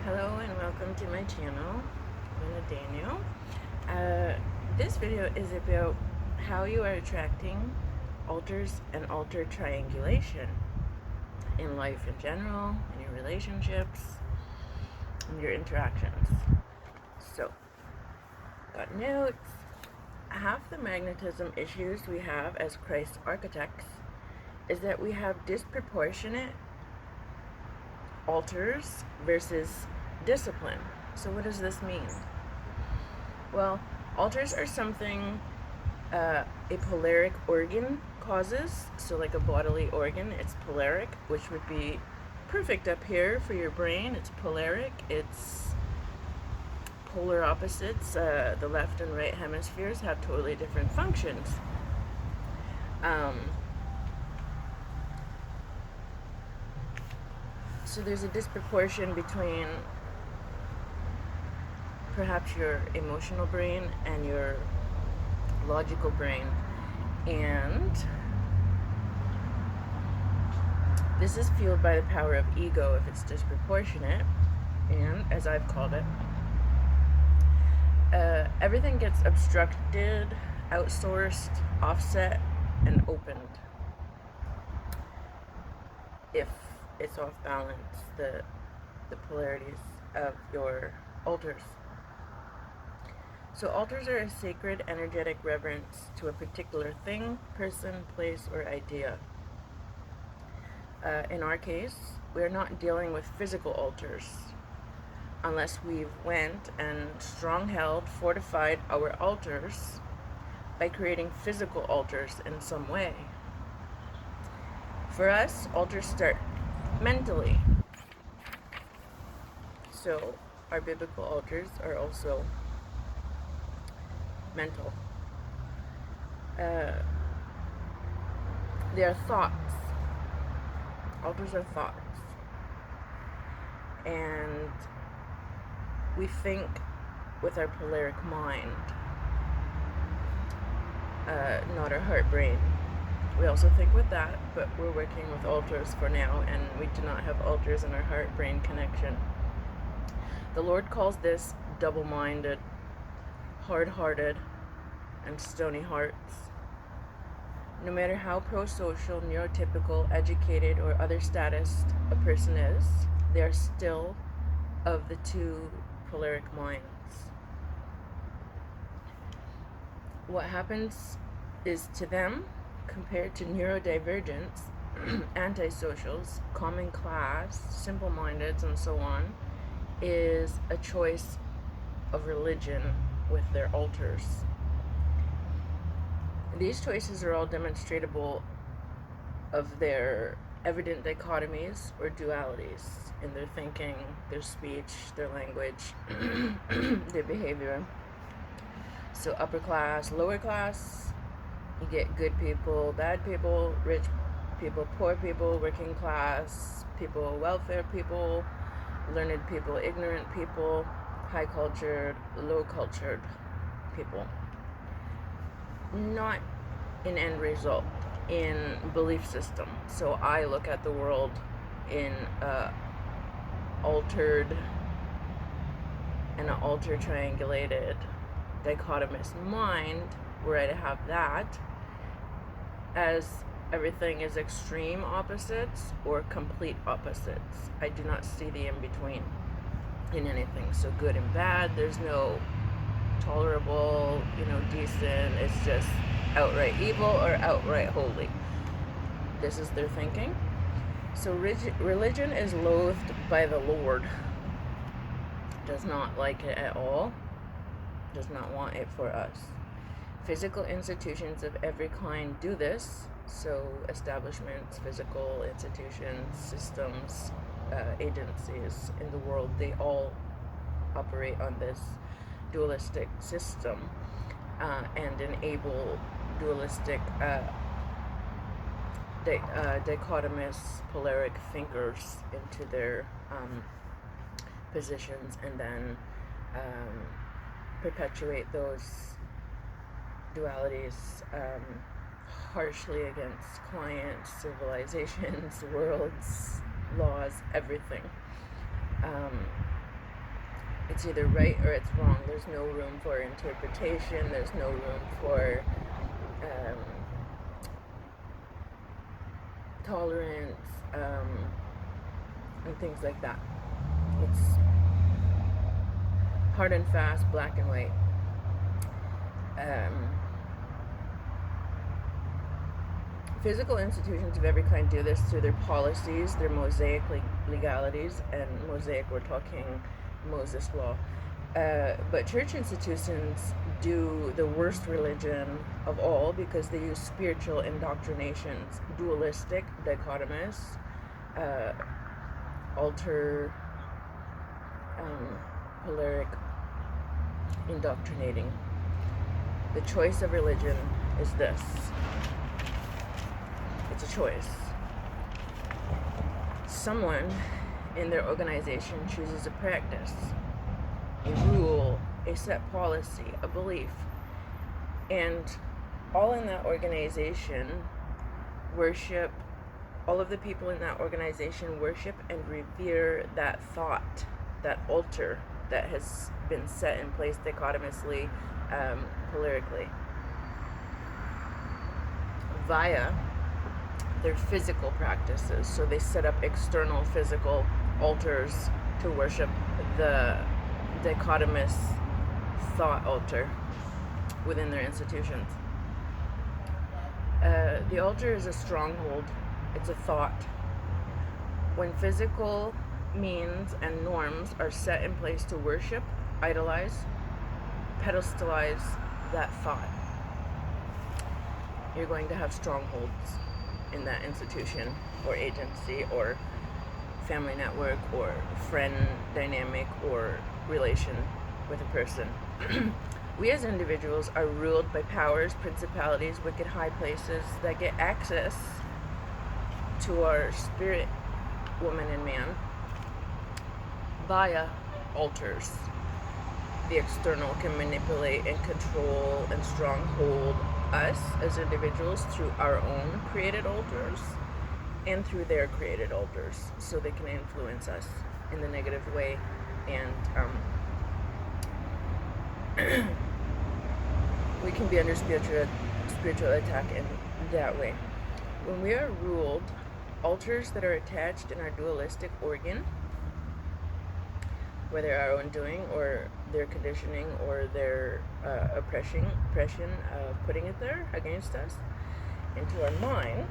Hello and welcome to my channel. I'm Daniel. This video is about how you are attracting alters and alter triangulation in life in general, in your relationships, in your interactions. So, got notes. Half the magnetism issues we have as Christ architects is that we have disproportionate alters versus discipline. So what does this mean? Well, alters are something a polaric organ causes. So like a bodily organ, it's polaric, which would be perfect up here for your brain. It's polaric. It's polar opposites. The left and right hemispheres have totally different functions. So there's a disproportion between perhaps your emotional brain and your logical brain, and this is fueled by the power of ego if it's disproportionate, and as I've called it, everything gets obstructed, outsourced, offset, and opened if it's off balance, the polarities of your alters. So alters are a sacred, energetic reverence to a particular thing, person, place, or idea. In our case, we're not dealing with physical alters unless we've went and strong-held, fortified our alters by creating physical alters in some way. For us, alters start mentally. So our biblical altars are also mental. They are thoughts. Alters are thoughts. And we think with our polaric mind, not our heart brain. We also think with that, but we're working with alters for now, and we do not have alters in our heart-brain connection. The Lord calls this double-minded, hard-hearted, and stony hearts. No matter how pro-social, neurotypical, educated, or other status a person is, they are still of the two polaric minds. What happens is to them, compared to neurodivergents, antisocials, common class, simple-mindeds, and so on, is a choice of religion with their alters. These choices are all demonstrable of their evident dichotomies or dualities in their thinking, their speech, their language, their behavior. So upper class, lower class, you get good people, bad people, rich people, poor people, working class people, welfare people, learned people, ignorant people, high cultured, low cultured people. Not in end result, in belief system. So I look at the world in an altered and an alter-triangulated dichotomous mind, where I have that as everything is extreme opposites or complete opposites. I do not see the in-between in anything. So good and bad, there's no tolerable, decent. It's just outright evil or outright holy. This is their thinking. So religion is loathed by the Lord. Does not like it at all. Does not want it for us. Physical institutions of every kind do this. So establishments, physical institutions, systems, agencies in the world, they all operate on this dualistic system and enable dualistic dichotomous polaric thinkers into their positions, and then perpetuate those dualities harshly against clients, civilizations, worlds, laws, everything. it's either right or it's wrong. There's no room for interpretation. There's no room for tolerance, and things like that. It's hard and fast, black and white. Physical institutions of every kind do this through their policies, their Mosaic legalities, and Mosaic, we're talking Moses law. But church institutions do the worst religion of all because they use spiritual indoctrinations, dualistic, dichotomous, polaric, indoctrinating. The choice of religion is this. It's a choice. Someone in their organization chooses a practice, a rule, a set policy, a belief, and all in that organization worship, all of the people in that organization worship and revere that thought, that altar that has been set in place dichotomously, polarically, via their physical practices. So they set up external physical altars to worship the dichotomous thought altar within their institutions. The altar is a stronghold. It's a thought. When physical means and norms are set in place to worship, idolize, pedestalize that thought, you're going to have strongholds in that institution or agency or family network or friend dynamic or relation with a person. We as individuals are ruled by powers, principalities, wicked high places that get access to our spirit, woman and man, via altars. The external can manipulate and control and stronghold us as individuals through our own created altars and through their created altars, so they can influence us in the negative way, and we can be under spiritual attack in that way. When we are ruled, altars that are attached in our dualistic organ, whether our own doing or their conditioning or their oppression, putting it there against us into our mind,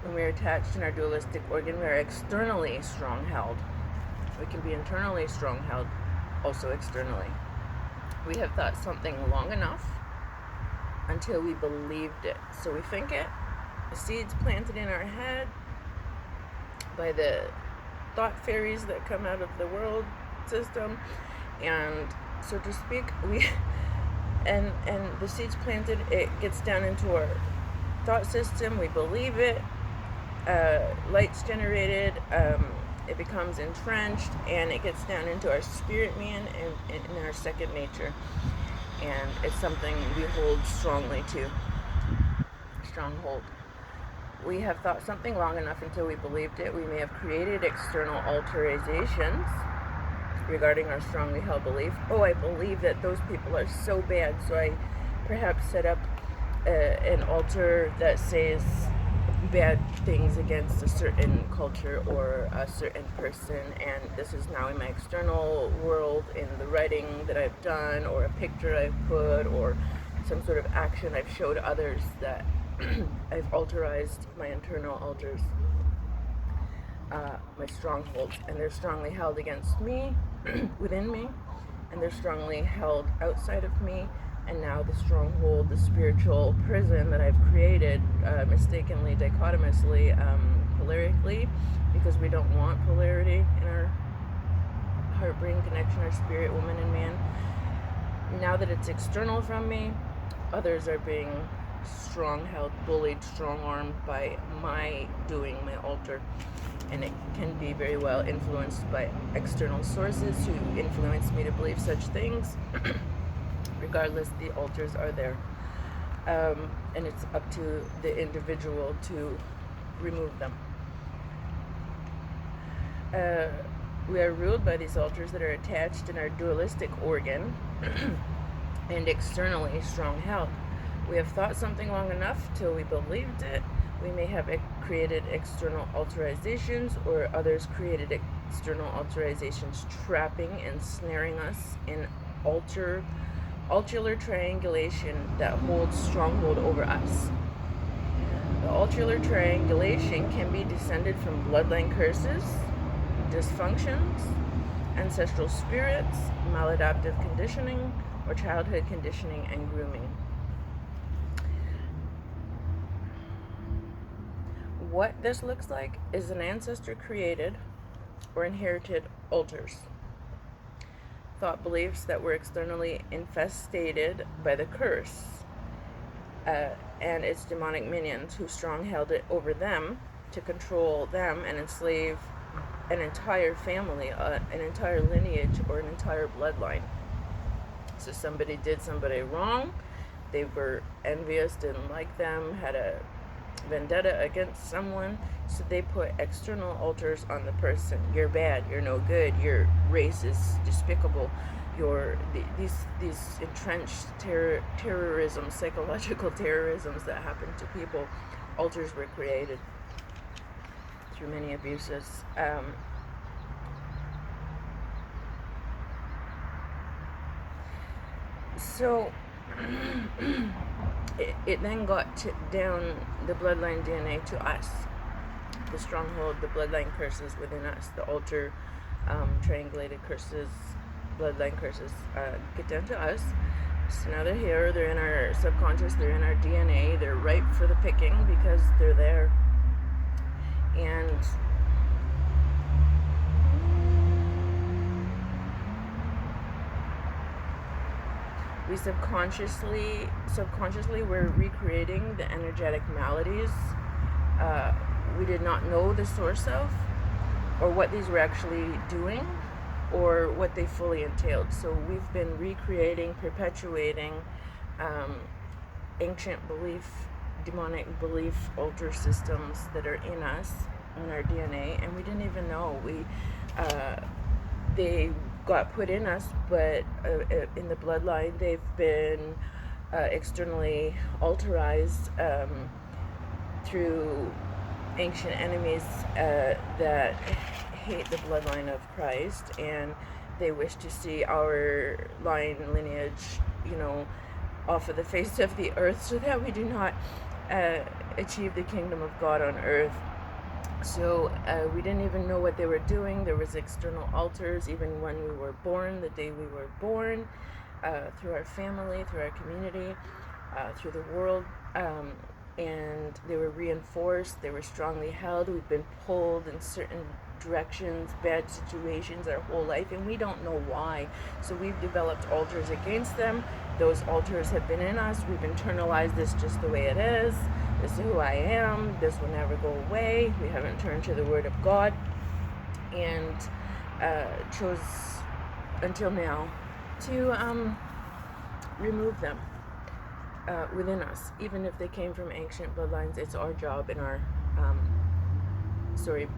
when we're attached in our dualistic organ, we are externally strong-held. We can be internally strong-held, also externally. We have thought something long enough until we believed it. So we think it, the seeds planted in our head by the thought fairies that come out of the world system, and so to speak, and the seeds planted, it gets down into our thought system, we believe it, light's generated, it becomes entrenched, and it gets down into our spirit man and in our second nature, and it's something we hold strongly to. Stronghold. We have thought something long enough until we believed it. We may have created external authorizations regarding our strongly held belief. Oh, I believe that those people are so bad, so I perhaps set up an altar that says bad things against a certain culture or a certain person, and this is now in my external world, in the writing that I've done, or a picture I've put, or some sort of action I've showed others, that I've alterized my internal altars, my strongholds, and they're strongly held against me, within me, and they're strongly held outside of me. And now the stronghold, the spiritual prison that I've created, mistakenly, dichotomously, polarically, because we don't want polarity in our heart-brain connection, our spirit, woman and man. Now that it's external from me, others are being strong-held, bullied, strong-armed by my doing, my altar. And it can be very well influenced by external sources who influence me to believe such things. Regardless, the altars are there. And it's up to the individual to remove them. We are ruled by these altars that are attached in our dualistic organ and externally strong-held. We have thought something long enough till we believed it. We may have created external authorizations, or others created external authorizations, trapping and snaring us in Altular-Triangulation that holds stronghold over us. The Altular-Triangulation can be descended from bloodline curses, dysfunctions, ancestral spirits, maladaptive conditioning, or childhood conditioning and grooming. What this looks like is an ancestor created or inherited altars. Thought beliefs that were externally infestated by the curse and its demonic minions, who strong-held it over them to control them and enslave an entire family, an entire lineage, or an entire bloodline. So somebody did somebody wrong, they were envious, didn't like them, had a vendetta against someone, so they put external altars on the person. You're bad, you're no good, your race is despicable, these entrenched terrorism, psychological terrorisms that happen to people. Altars were created through many abuses. So it then got down the bloodline DNA to us. The stronghold, the bloodline curses within us, the altar triangulated curses, bloodline curses get down to us. So now they're here, they're in our subconscious, they're in our DNA, they're ripe for the picking because they're there. And we subconsciously we're recreating the energetic maladies we did not know the source of, or what these were actually doing, or what they fully entailed. So we've been recreating, perpetuating ancient belief, demonic belief altar systems that are in us, in our DNA, and we didn't even know. They got put in us, but in the bloodline they've been externally alterized through ancient enemies that hate the bloodline of Christ, and they wish to see our lineage, off of the face of the earth, so that we do not achieve the kingdom of God on earth. So we didn't even know what they were doing. There was external altars even when we were born, the day we were born, through our family, through our community, through the world, and they were reinforced, they were strongly held. We've been pulled in certain directions, bad situations our whole life, and we don't know why. So we've developed altars against them. Those altars have been in us. We've internalized this just the way it is. This is who I am. This will never go away. We haven't turned to the Word of God, and chose until now to remove them within us. Even if they came from ancient bloodlines, it's our job in our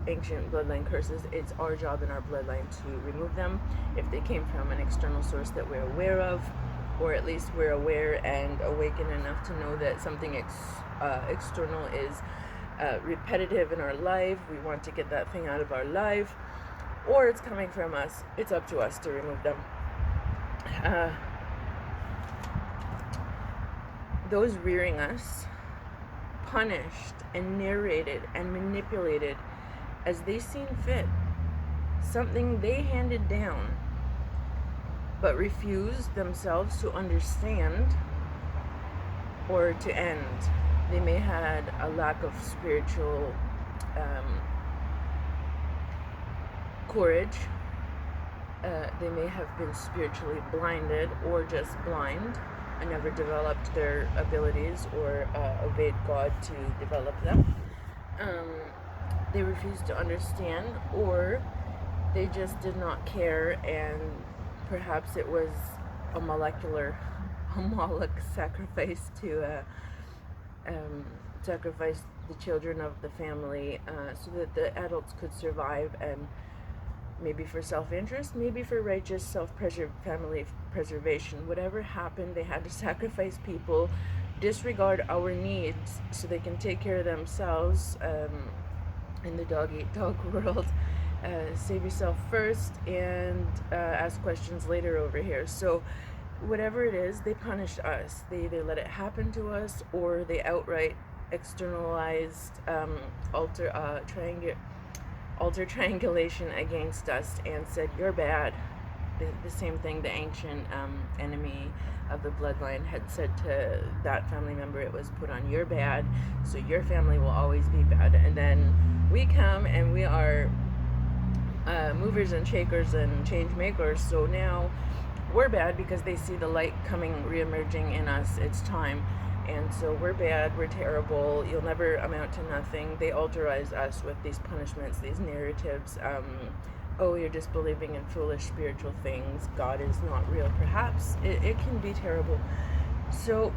ancient bloodline curses, it's our job in our bloodline to remove them. If they came from an external source that we're aware of, or at least we're aware and awakened enough to know that something external is repetitive in our life, we want to get that thing out of our life, or it's coming from us, it's up to us to remove them. Those rearing us punished and narrated and manipulated as they seen fit something they handed down, but refused themselves to understand or to end. They may had a lack of spiritual courage. They may have been spiritually blinded, or just blind and never developed their abilities, or obeyed God to develop them. They refused to understand, or they just did not care, and perhaps it was a Moloch sacrifice to sacrifice the children of the family so that the adults could survive and maybe for self-interest, maybe for righteous family preservation. Whatever happened, they had to sacrifice people, disregard our needs so they can take care of themselves in the dog-eat-dog world. Save yourself first and ask questions later over here. So whatever it is, they punished us. They either let it happen to us, or they outright externalized Alter-Triangulation against us and said, you're bad. The same thing the ancient enemy of the bloodline had said to that family member. It was put on, you're bad, so your family will always be bad. And then we come and we are movers and shakers and change makers. So now we're bad because they see the light coming, re-emerging in us. It's time. And so we're bad, we're terrible, you'll never amount to nothing. They alterize us with these punishments, these narratives. Oh, you're just believing in foolish spiritual things. God is not real. Perhaps it can be terrible. So,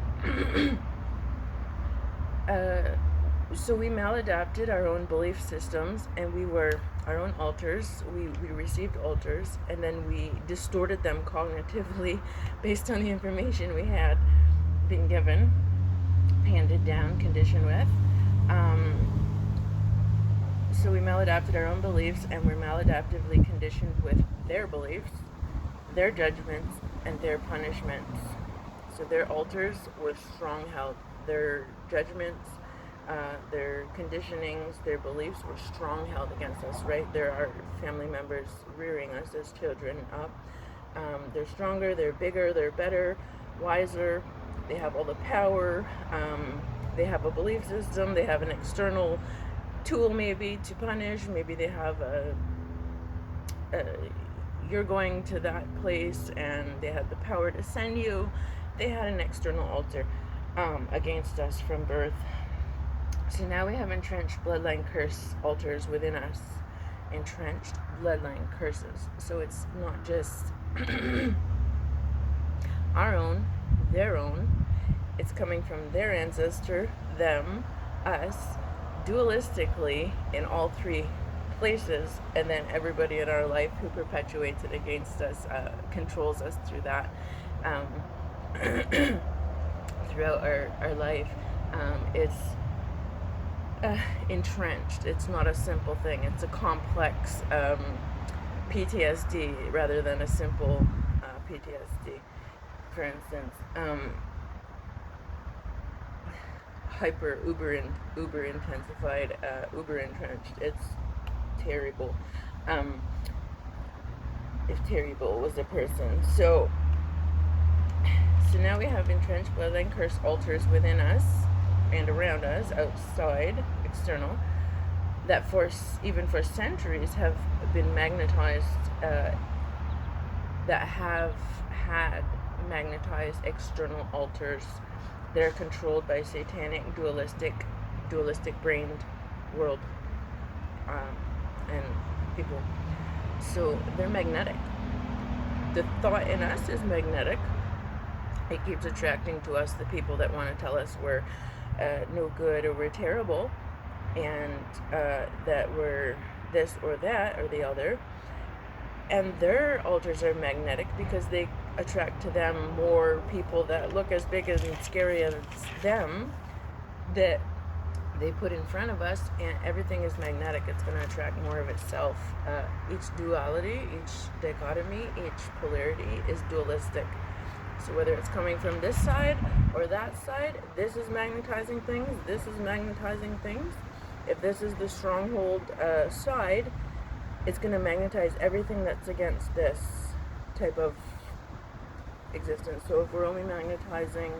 so we maladapted our own belief systems, and we were our own alters. We received alters, and then we distorted them cognitively based on the information we had been given, handed down, conditioned with. So we maladapted our own beliefs, and we're maladaptively conditioned with their beliefs, their judgments, and their punishments. So their alters were strong-held. Their judgments, their conditionings, their beliefs were strong-held against us, right? There are family members rearing us as children up. They're stronger, they're bigger, they're better, wiser, they have all the power, they have a belief system, they have an external tool maybe to punish, maybe they have you're going to that place and they had the power to send you. They had an external altar against us from birth. So now we have entrenched bloodline curse altars within us, entrenched bloodline curses. So it's not just our own, their own. It's coming from their ancestor, them, us, dualistically in all three places, and then everybody in our life who perpetuates it against us, controls us through that, throughout our life. It's entrenched. It's not a simple thing. It's a complex PTSD rather than a simple PTSD. For instance, uber intensified, uber entrenched. It's terrible. If terrible was a person. So now we have entrenched bloodline curse altars within us and around us, outside, external, that even for centuries have been magnetized, that have had magnetized external altars that are controlled by satanic, dualistic brained world and people. So they're magnetic. The thought in us is magnetic. It keeps attracting to us the people that want to tell us we're no good or we're terrible, and that we're this or that or the other. And their altars are magnetic because they attract to them more people that look as big and scary as them, that they put in front of us, and everything is magnetic. It's going to attract more of itself. Each duality, each dichotomy, each polarity is dualistic. So whether it's coming from this side or that side, this is magnetizing things, this is magnetizing things. If this is the stronghold side, it's going to magnetize everything that's against this type of existence. So if we're only magnetizing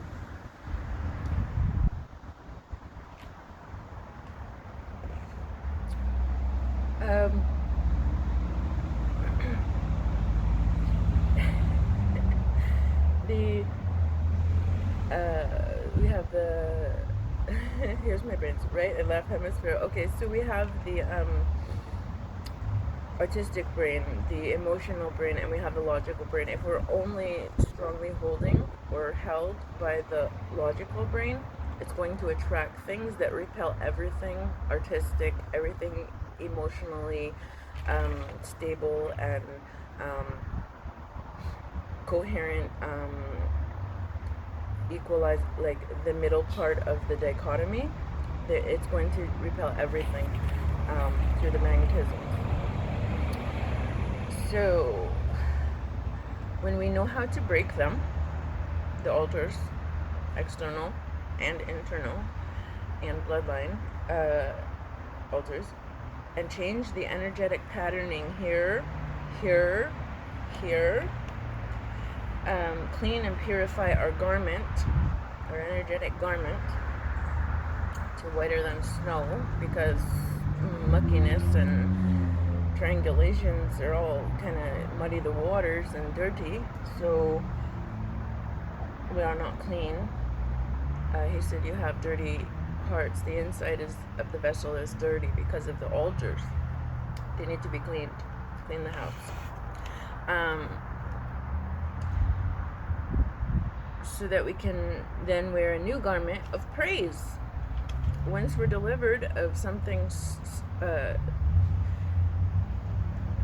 we have the here's my brains, right and left hemisphere. Okay, so we have the artistic brain, the emotional brain, and we have the logical brain. If we're only strongly holding or held by the logical brain, it's going to attract things that repel everything artistic, everything emotionally stable and coherent, equalize, like the middle part of the dichotomy, it's going to repel everything through the magnetism. So when we know how to break them, the altars, external and internal, and bloodline altars, and change the energetic patterning here, here, here, clean and purify our garment, our energetic garment, to whiter than snow, because muckiness and triangulations are all kind of muddy the waters and dirty, so we are not clean. He said you have dirty hearts. The inside of the vessel is dirty because of the altars. They need to be cleaned. Clean the house. So that we can then wear a new garment of praise. Once we're delivered of something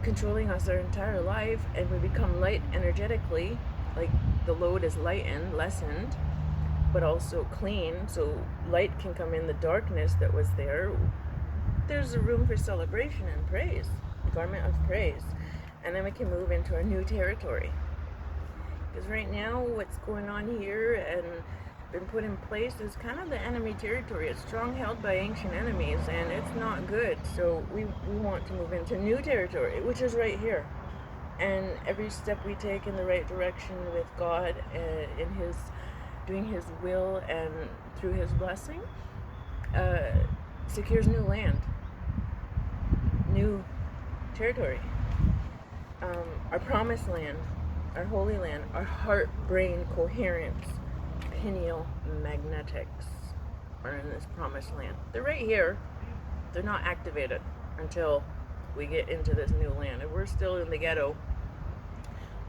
controlling us our entire life, and we become light energetically, like the load is lightened, lessened, but also clean, so light can come in the darkness that was there. There's a room for celebration and praise, garment of praise, and then we can move into a new territory. Because right now, what's going on here and been put in place is kind of the enemy territory. It's strong held by ancient enemies, and it's not good. So we want to move into new territory, which is right here. And every step we take in the right direction with God, in His doing His will and through His blessing, secures new land, new territory, our promised land, our holy land, our heart-brain coherence, pineal magnetics are in this promised land. They're right here. They're not activated until we get into this new land. If we're still in the ghetto,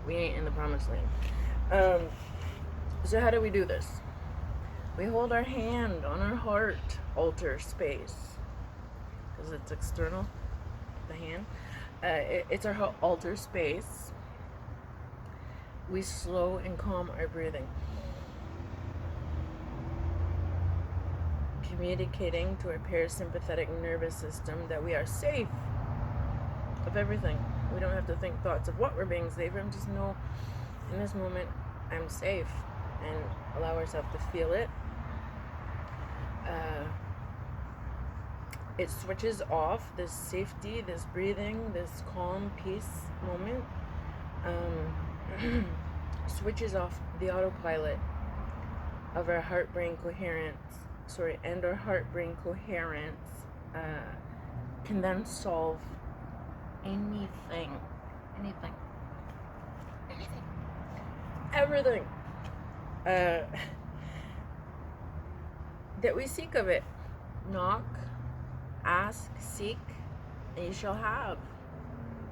we ain't in the promised land. So how do we do this? We hold our hand on our heart altar space, because it's external, the hand. It's our altar space. We slow and calm our breathing, communicating to our parasympathetic nervous system that we are safe of everything. We don't have to think thoughts of what we're being safe from. Just know in this moment I'm safe, and allow ourselves to feel it. It switches off this safety, this breathing, this calm, peace moment. Switches off the autopilot of our heart-brain coherence, and our heart-brain coherence can then solve anything, everything that we seek of it. Knock, ask, seek, and you shall have,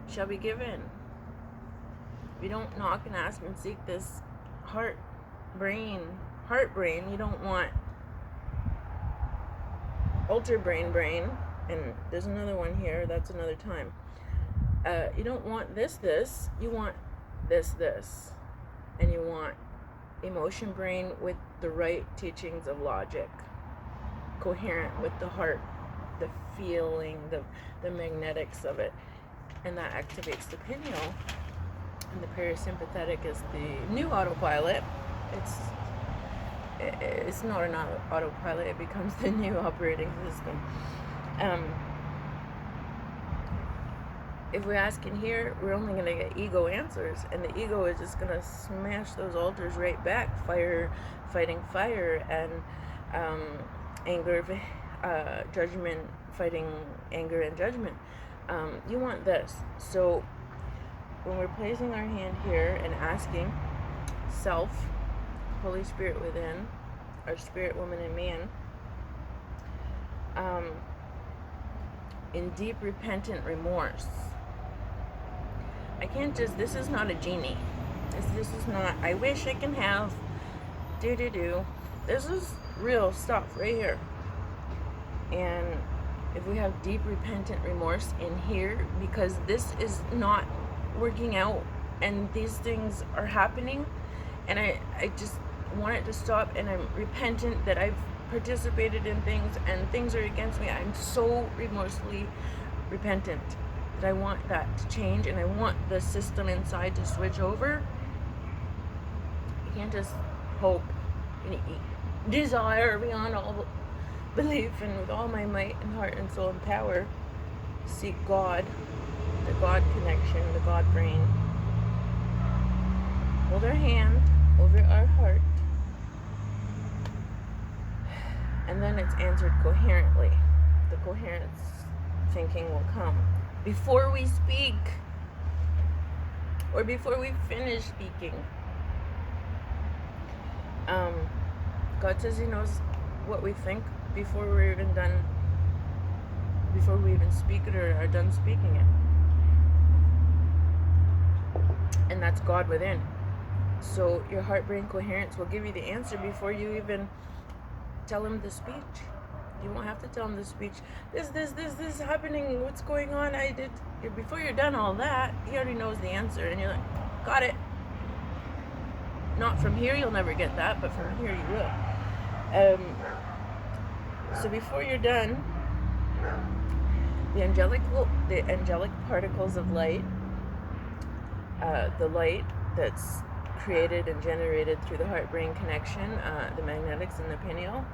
shall be given. If you don't knock and ask and seek this heart-brain, you don't want brain, and there's another one here, that's another time. You don't want this, you want this, and you want emotion brain with the right teachings of logic, coherent with the heart, the feeling, the magnetics of it, and that activates the pineal. And the parasympathetic is the new autopilot. It's not an autopilot, it becomes the new operating system. If we ask in here, we're only going to get ego answers, and the ego is just going to smash those altars right back. Fighting fire, and anger, judgment, fighting anger and judgment. You want this. So when we're placing our hand here and asking self, Holy Spirit within, our spirit, woman, and man, in deep repentant remorse. I can't just, this is not a genie. This is not, I wish I can have, do. This is real stuff right here. And if we have deep repentant remorse in here because this is not working out and these things are happening, and I just want it to stop, and I'm repentant that I've participated in things and things are against me. I'm so remorsefully repentant that I want that to change, and I want the system inside to switch over. You can't just hope and desire beyond all belief, and with all my might and heart and soul and power seek God, the God connection, the God brain. Hold our hand over our heart, and then it's answered coherently. The coherence thinking will come before we speak or before we finish speaking. God says he knows what we think before we're even done, before we even speak it or are done speaking it. And that's God within. So your heart-brain coherence will give you the answer before you even tell him the speech. You won't have to tell him the speech. This is happening. What's going on? Before you're done all that, he already knows the answer. And you're like, got it. Not from here, you'll never get that, but from here you will. So before you're done, the angelic particles of light, the light that's created and generated through the heart-brain connection, the magnetics in the pineal,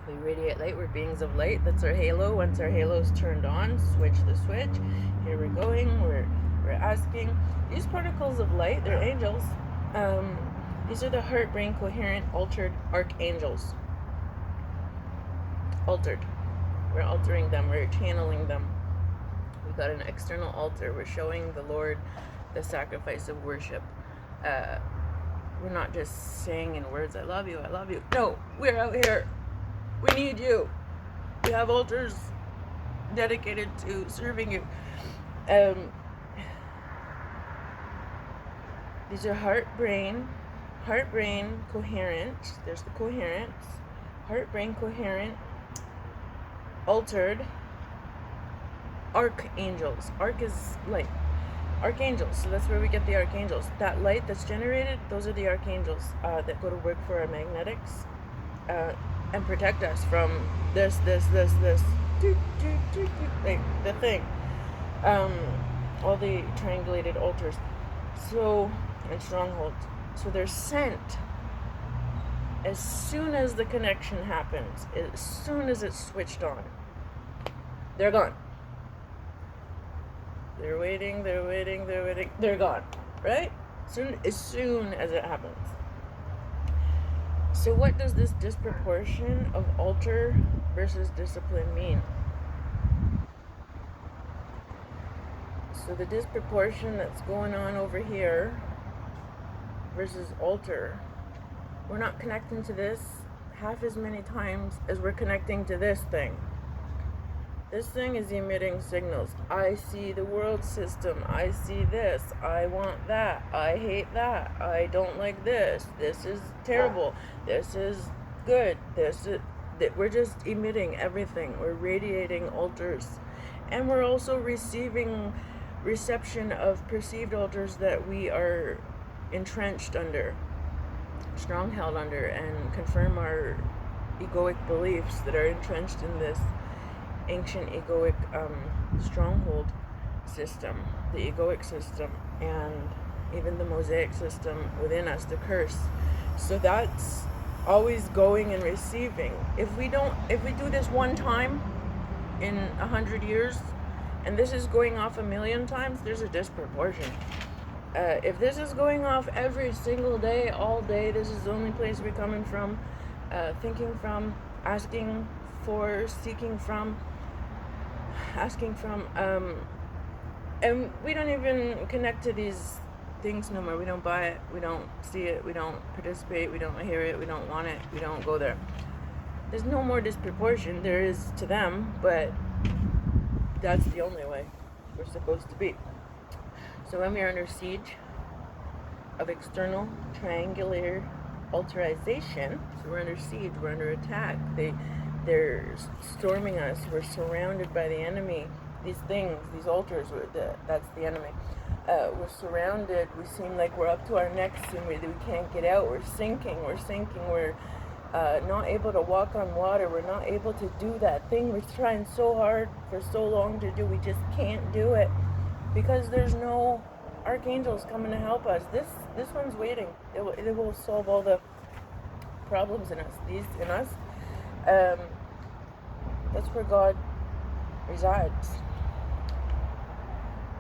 we radiate light. We're beings of light. That's our halo. Once our halo's turned on, switch the switch. Here we're going. We're asking. These particles of light, they're angels. These are the heart-brain coherent altered archangels. Altered. We're altering them. We're channeling them. We've got an external altar. We're showing the Lord the sacrifice of worship. We're not just saying in words, I love you, I love you. No, we're out here. We need you. We have altars dedicated to serving you. These are heart-brain coherent. There's the coherence. Heart-brain coherent, altered archangels. Arch is light. Archangels. So that's where we get the archangels. That light that's generated, those are the archangels that go to work for our magnetics and protect us from this. Like the thing. All the triangulated altars. So, and strongholds. So they're sent as soon as the connection happens, as soon as it's switched on. They're gone. They're waiting, they're gone, right? As soon as it happens. So what does this disproportion of alter versus discipline mean? So the disproportion that's going on over here versus alter, we're not connecting to this half as many times as we're connecting to this thing. This thing is emitting signals. I see the world system. I see this. I want that. I hate that. I don't like this. This is terrible. This is good. We're just emitting everything. We're radiating alters. And we're also receiving reception of perceived alters that we are entrenched under, strong-held under, and confirm our egoic beliefs that are entrenched in this ancient egoic stronghold system, the egoic system, and even the mosaic system within us, the curse. So that's always going and receiving. If we do this one time in 100 years, and this is going off 1,000,000 times, there's a disproportion. If this is going off every single day, all day, this is the only place we're coming from, thinking from, asking for, seeking from, and we don't even connect to these things no more. We don't buy it, we don't see it, we don't participate, we don't hear it, we don't want it, we don't go there. There's no more disproportion. There is to them, but that's the only way we're supposed to be. So when we're under siege of external triangular alterization, so we're under siege, we're under attack. they're storming us. We're surrounded by the enemy. These things, these altars, that's the enemy. We're surrounded. We seem like we're up to our necks and we can't get out. We're sinking. We're not able to walk on water. We're not able to do that thing we're trying so hard for so long to do. We just can't do it because there's no archangels coming to help us. This one's waiting. It will solve all the problems in us. That's where God resides.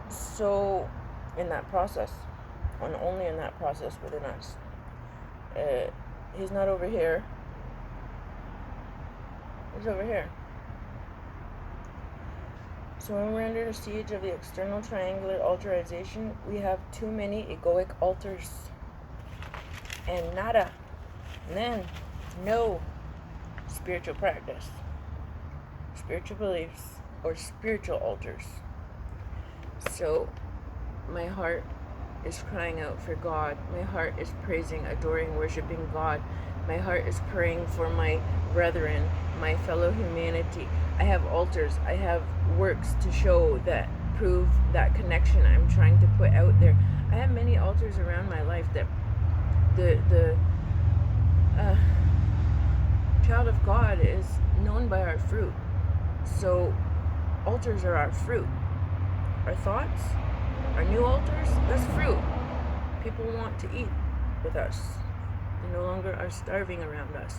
So, in that process, and only in that process within us. He's not over here. He's over here. So when we're under the siege of the external triangular alterization, we have too many egoic altars. And nada. Then, no spiritual practice, spiritual beliefs, or spiritual altars. So, my heart is crying out for God. My heart is praising, adoring, worshiping God. My heart is praying for my brethren, my fellow humanity. I have altars. I have works to show that prove that connection I'm trying to put out there. I have many altars around my life that the child of God is known by our fruit. So altars are our fruit. Our thoughts, our new altars, that's fruit. People want to eat with us. They no longer are starving around us.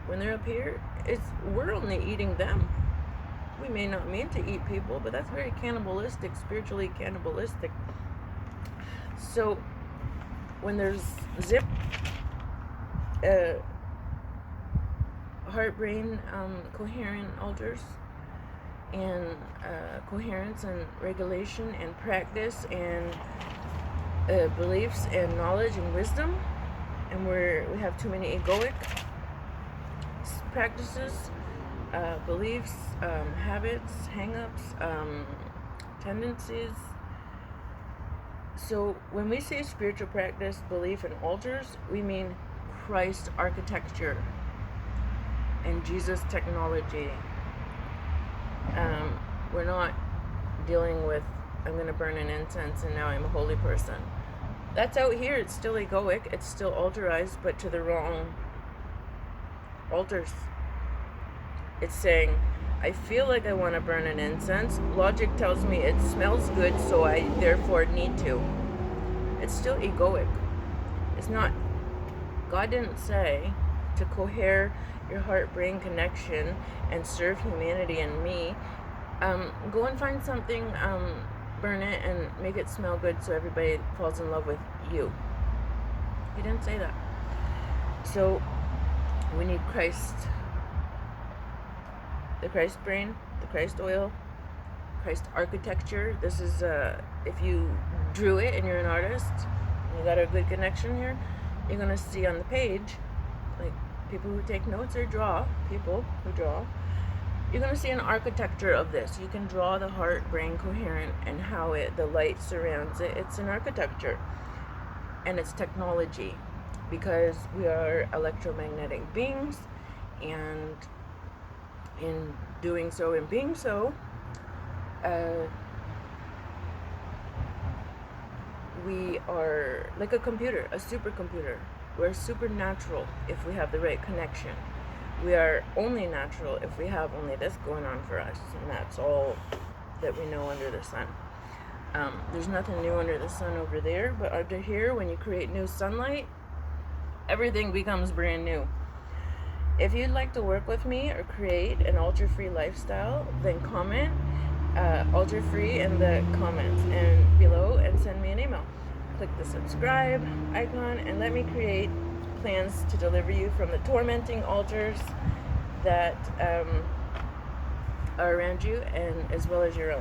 When they're up here, we're only eating them. We may not mean to eat people, but that's very cannibalistic, spiritually cannibalistic. So when there's Heart-Brain Coherent altars, and coherence and regulation and practice and beliefs and knowledge and wisdom, and we have too many egoic practices, beliefs, habits, hang-ups, tendencies. So when we say spiritual practice, belief, and altars, we mean Christ architecture and Jesus technology. We're not dealing with, I'm going to burn an incense and now I'm a holy person. That's out here. It's still egoic. It's still alterized, but to the wrong altars. It's saying, I feel like I want to burn an incense. Logic tells me it smells good, so I therefore need to. It's still egoic. It's not. God didn't say to cohere your heart-brain connection and serve humanity and me. Go and find something, burn it, and make it smell good so everybody falls in love with you. He didn't say that. So we need Christ, the Christ brain, the Christ oil, Christ architecture. This is, if you drew it and you're an artist, and you got a good connection here, you're going to see on the page, like people who take notes or people who draw, you're going to see an architecture of this. You can draw the heart-brain coherent and how the light surrounds it. It's an architecture. And it's technology, because we are electromagnetic beings, and in doing so and being so, we are like a computer, a supercomputer. We're supernatural if we have the right connection. We are only natural if we have only this going on for us, and that's all that we know under the sun. There's nothing new under the sun over there, but under here, when you create new sunlight, everything becomes brand new. If you'd like to work with me or create an altar-free lifestyle, then comment altar-free in the comments and below, and send me an email. Click the subscribe icon and let me create plans to deliver you from the tormenting altars that are around you, and as well as your own.